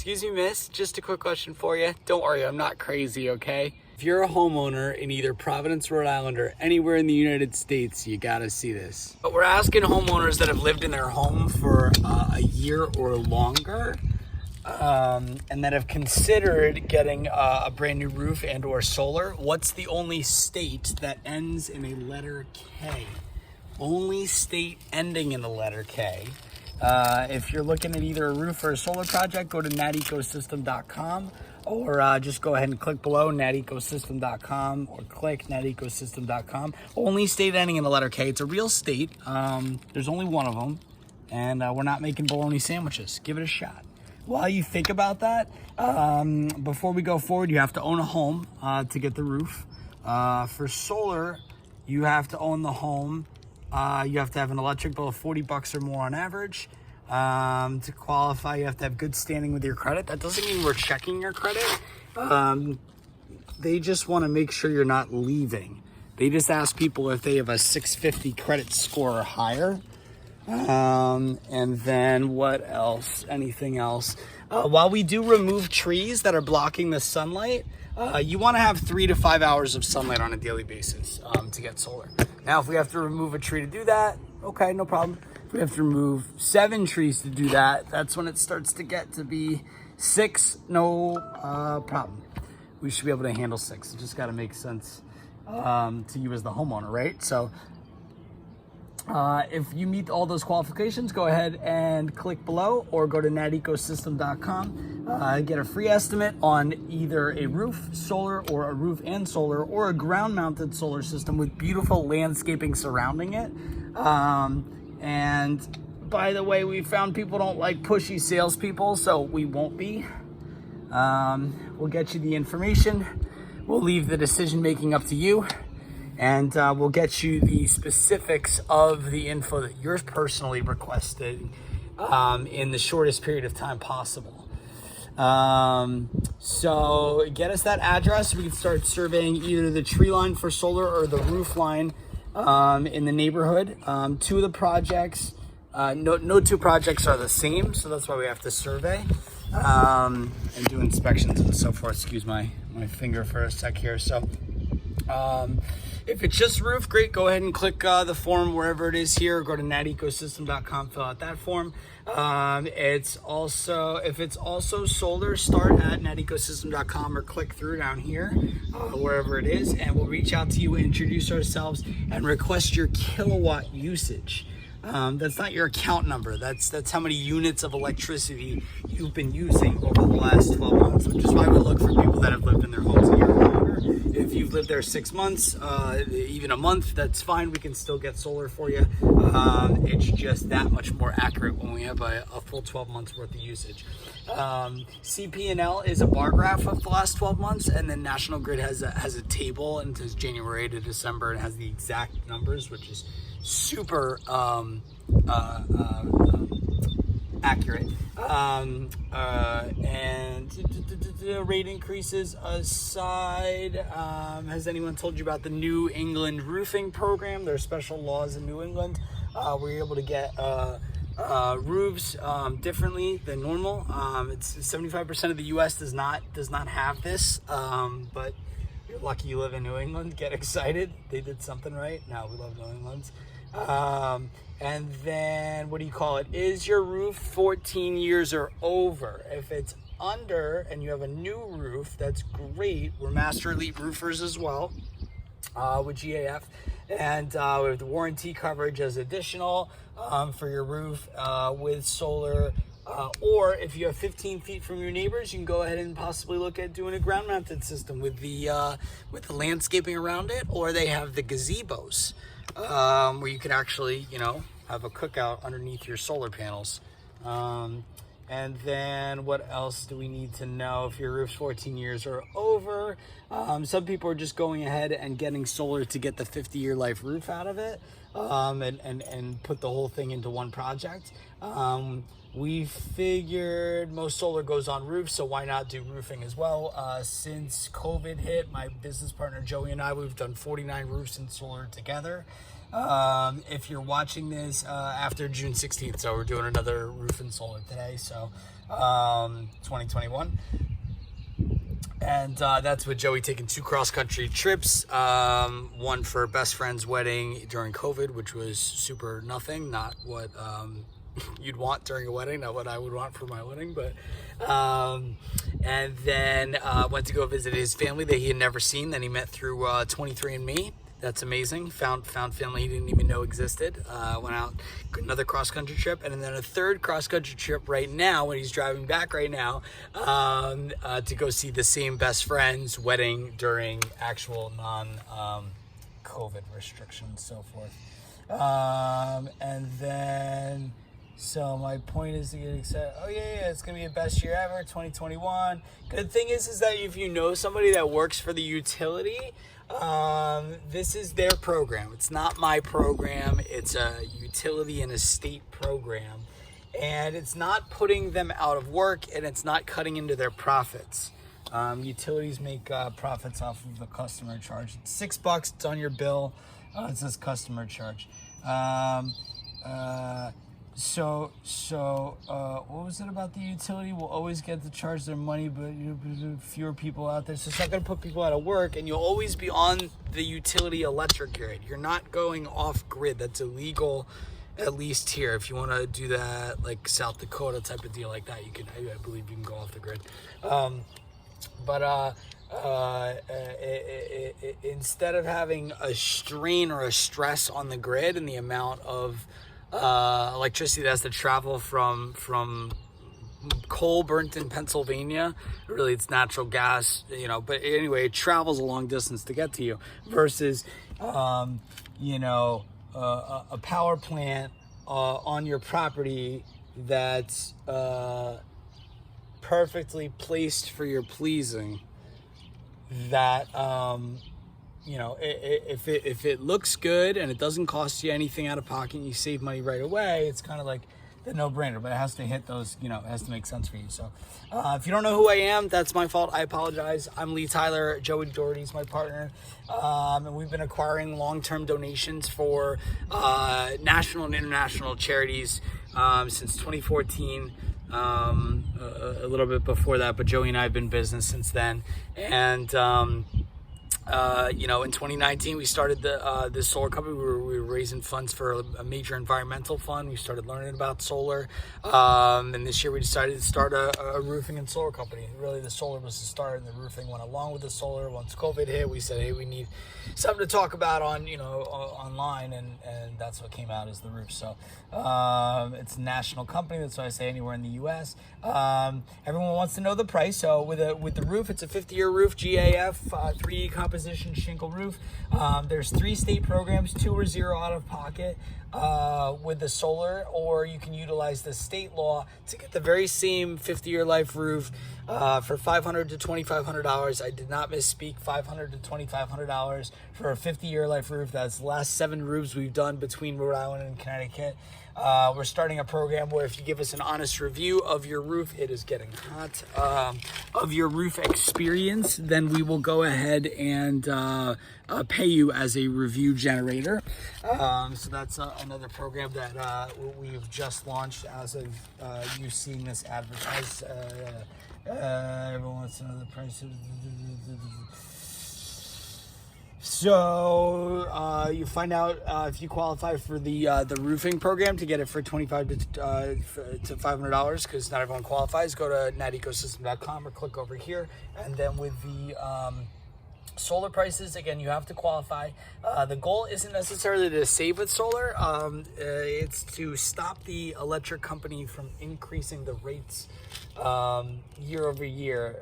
Excuse me, miss, just a quick question for you. Don't worry, I'm not crazy, okay? If you're a homeowner in either Providence, Rhode Island, or anywhere in the United States, you gotta see this. But we're asking homeowners that have lived in their home for a year or longer, and that have considered getting a brand new roof and or solar, what's the only state that ends in a letter K? Only state ending in the letter K. If you're looking at either a roof or a solar project, go to natecosystem.com or just go ahead and click below natecosystem.com or click natecosystem.com. Only state ending in the letter K. It's a real state. There's only one of them, and we're not making bologna sandwiches. Give it a shot. While you think about that, before we go forward, you have to own a home to get the roof. For solar, you have to own the home. You have to have an electric bill of $40 or more on average. To qualify, you have to have good standing with your credit. That doesn't mean we're checking your credit. They just want to make sure you're not leaving. They just ask people if they have a 650 credit score or higher. And then what else? Anything else? While we do remove trees that are blocking the sunlight, you want to have 3 to 5 hours of sunlight on a daily basis to get solar. Now, if we have to remove a tree to do that, okay, no problem. If we have to remove 7 trees to do that, that's when it starts to get to be 6, no problem. We should be able to handle 6. It just got to make sense to you as the homeowner, right? So if you meet all those qualifications, go ahead and click below or go to natecosystem.com. Get a free estimate on either a roof, solar, or a roof and solar, or a ground-mounted solar system with beautiful landscaping surrounding it. And by the way, we found people don't like pushy salespeople, so we won't be. We'll get you the information. We'll leave the decision-making up to you. And we'll get you the specifics of the info that you're personally requesting in the shortest period of time possible. So get us that address. We can start surveying either the tree line for solar or the roof line in the neighborhood. 2 of the projects, no 2 projects are the same, so that's why we have to survey and do inspections and so forth. Excuse my finger for a sec here. So if it's just roof, great. Go ahead and click the form wherever it is here. Go to natecosystem.com, fill out that form. If it's also solar, start at natecosystem.com or click through down here, wherever it is, and we'll reach out to you, introduce ourselves, and request your kilowatt usage. That's not your account number. That's how many units of electricity you've been using over the last 12 months, which is why we look for people that have lived in their homes a year or longer. If you've lived there 6 months, even a month, that's fine. We can still get solar for you. It's just that much more accurate when we have a full 12 months worth of usage. CP&L is a bar graph of the last 12 months, and then National Grid has a table and says January to December and has the exact numbers, which is super accurate. And rate increases aside, has anyone told you about the New England roofing program? There are special laws in New England where you're able to get roofs differently than normal. It's 75% of the U.S. does not have this, but you're lucky you live in New England. Get excited. They did something right. Now we love New England. And then, what do you call it? Is your roof 14 years or over? If it's under and you have a new roof, that's great. We're Master Elite Roofers as well with GAF. And we have the warranty coverage as additional for your roof with solar. Or if you have 15 feet from your neighbors, you can go ahead and possibly look at doing a ground-mounted system with the landscaping around it. Or they have the gazebos where you can actually, have a cookout underneath your solar panels. And then what else do we need to know if your roof's 14 years or over? Some people are just going ahead and getting solar to get the 50-year life roof out of it and put the whole thing into one project. We figured most solar goes on roofs, so why not do roofing as well? Since COVID hit, my business partner Joey and I, we've done 49 roofs in solar together. if you're watching this after June 16th. So we're doing another roof and solar today. So 2021. And that's with Joey taking 2 cross-country trips, one for best friend's wedding during COVID, which was super nothing, not what you'd want during a wedding, not what I would want for my wedding, but and then went to go visit his family that he had never seen, that he met through 23andMe. That's amazing. Found family he didn't even know existed. Went out, another cross-country trip, and then a third cross-country trip right now when he's driving back right now to go see the same best friend's wedding during actual non-COVID restrictions, so forth. And then, so my point is to get excited. Oh yeah, it's gonna be the best year ever, 2021. Good thing is that if you know somebody that works for the utility, this is their program. It's not my program. It's a utility and a state program, and it's not putting them out of work, and it's not cutting into their profits. Utilities make profits off of the customer charge. It's $6. It's on your bill. It says customer charge. So what was it about the utility? We'll always get to charge their money, but fewer people out there. So it's not going to put people out of work, and you'll always be on the utility electric grid. You're not going off grid. That's illegal, at least here. If you want to do that, like South Dakota type of deal like that, you can. I believe you can go off the grid. Instead of having a strain or a stress on the grid and the amount of electricity that has to travel from coal burnt in Pennsylvania, really it's natural gas, but anyway, it travels a long distance to get to you, versus a power plant on your property that's perfectly placed for your pleasing, that if it looks good and it doesn't cost you anything out of pocket and you save money right away, it's kind of like the no-brainer, but it has to hit those, it has to make sense for you. So if you don't know who I am, that's my fault. I apologize. I'm Lee Tyler. Joey Doherty's my partner. And we've been acquiring long-term donations for national and international charities since 2014. A little bit before that, but Joey and I have been in business since then. And in 2019, we started this solar company. We were raising funds for a major environmental fund. We started learning about solar. And this year we decided to start a roofing and solar company. Really, the solar was the start, and the roofing went along with the solar. Once COVID hit, we said, hey, we need something to talk about online, and that's what came out as the roof. So it's a national company. That's why I say anywhere in the U.S. Everyone wants to know the price. So with the roof, it's a 50-year roof, GAF, 3D composition shingle roof. There's 3 state programs. 2 are zero out of pocket with the solar, or you can utilize the state law to get the very same 50-year life roof for $500 to $2,500. I did not misspeak. $500 to $2,500 for a 50-year life roof. That's the last 7 roofs we've done between Rhode Island and Connecticut. We're starting a program where if you give us an honest review of your roof, it is getting hot, of your roof experience, then we will go ahead and pay you as a review generator. So that's another program that we've just launched as of you seeing this advertised. Everyone wants to know the price. So you find out if you qualify for the roofing program to get it for $25 to $500, because not everyone qualifies. Go to natecosystem.com or click over here, and then with the solar prices, again, you have to qualify. The goal isn't necessarily to save with solar. It's to stop the electric company from increasing the rates year over year.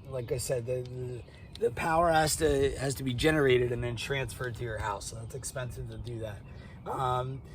Like I said, the power has to be generated and then transferred to your house. So that's expensive to do that.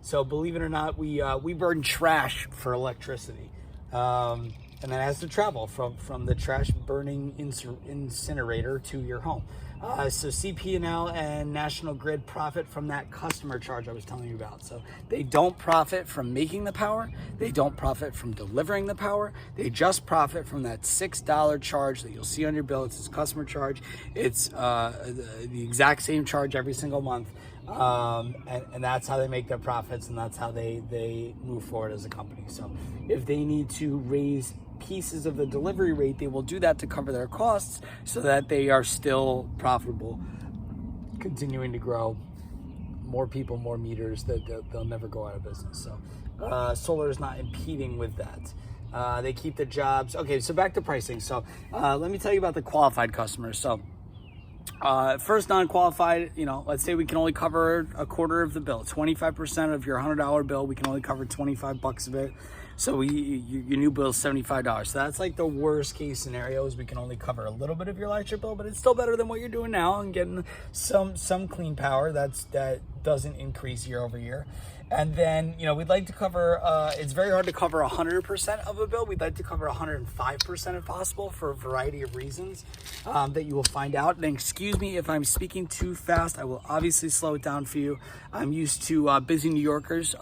So believe it or not, we burn trash for electricity. And then it has to travel from the trash burning incinerator to your home. So CP&L and National Grid profit from that customer charge I was telling you about. So they don't profit from making the power. They don't profit from delivering the power. They just profit from that $6 charge that you'll see on your bill. It's this customer charge. It's the exact same charge every single month. And that's how they make their profits, and that's how they move forward as a company. So if they need to raise pieces of the delivery rate, they will do that to cover their costs so that they are still profitable, continuing to grow. More people, more meters, they'll never go out of business. So solar is not impeding with that. They keep the jobs. Okay, so back to pricing. So let me tell you about the qualified customers. So first, non-qualified, let's say we can only cover a quarter of the bill. 25% of your $100 bill, we can only cover $25 of it. So your new bill is $75. So that's like the worst case scenario, is we can only cover a little bit of your electric bill, but it's still better than what you're doing now and getting some clean power that doesn't increase year over year. And then, we'd like to cover, it's very hard to cover 100% of a bill. We'd like to cover 105% if possible, for a variety of reasons that you will find out. And excuse me if I'm speaking too fast. I will obviously slow it down for you. I'm used to busy New Yorkers,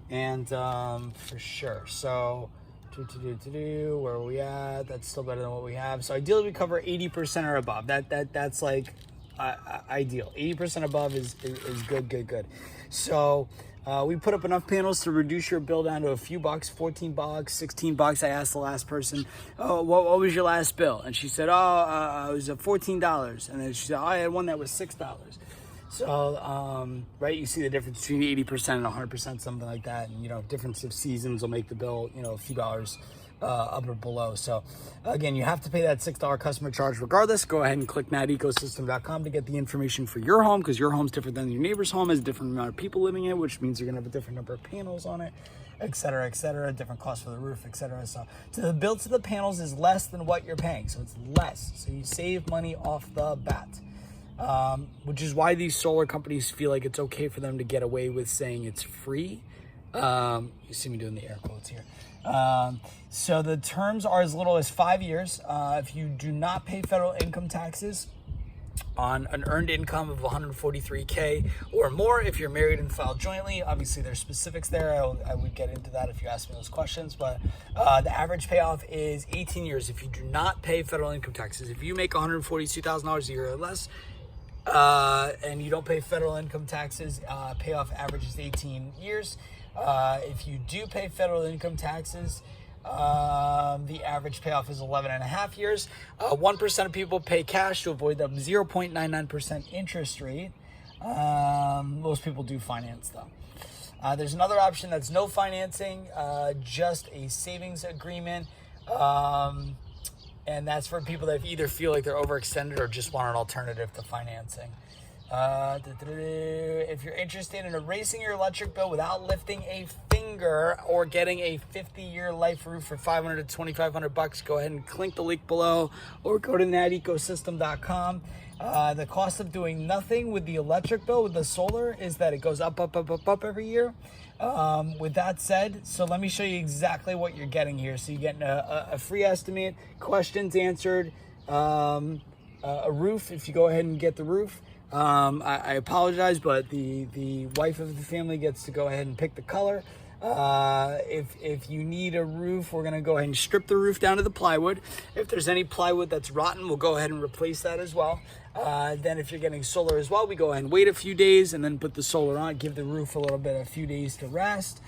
and for sure. So, where are we at? That's still better than what we have. So ideally we cover 80% or above. That's like ideal. 80% above is good. So we put up enough panels to reduce your bill down to a few bucks, $14, $16. I asked the last person, oh, what was your last bill? And she said, it was $14. And then she said, I had one that was $6. So, right, you see the difference between 80% and 100%, something like that. And, difference of seasons will make the bill, a few dollars up or below. So again, you have to pay that $6 customer charge regardless. Go ahead and click natecosystem.com to get the information for your home, because your home's different than your neighbor's home, has a different amount of people living in it, which means you're gonna have a different number of panels on it, et cetera, different cost for the roof, et cetera. So the bill to the panels is less than what you're paying. So it's less. So you save money off the bat. Which is why these solar companies feel like it's okay for them to get away with saying it's free. You see me doing the air quotes here. So the terms are as little as 5 years. If you do not pay federal income taxes on an earned income of $143K or more, if you're married and filed jointly, obviously there's specifics there. I would get into that if you ask me those questions, but the average payoff is 18 years if you do not pay federal income taxes. If you make $142,000 a year or less, and you don't pay federal income taxes, payoff average is 18 years. If you do pay federal income taxes, the average payoff is 11 and a half years. 1% of people pay cash to avoid the 0.99% interest rate. Most people do finance though. There's another option that's no financing, just a savings agreement. And that's for people that either feel like they're overextended or just want an alternative to financing. If you're interested in erasing your electric bill without lifting a finger or getting a 50-year life roof for $500 to $2,500, go ahead and click the link below or go to natecosystem.com. The cost of doing nothing with the electric bill with the solar is that it goes up every year. With that said, so let me show you exactly what you're getting here. So you're getting a free estimate, questions answered, a roof if you go ahead and get the roof. I apologize, but the wife of the family gets to go ahead and pick the color. If you need a roof, we're going to go ahead and strip the roof down to the plywood. If there's any plywood that's rotten, we'll go ahead and replace that as well. Then if you're getting solar as well, we go ahead and wait a few days and then put the solar on, give the roof a few days to rest.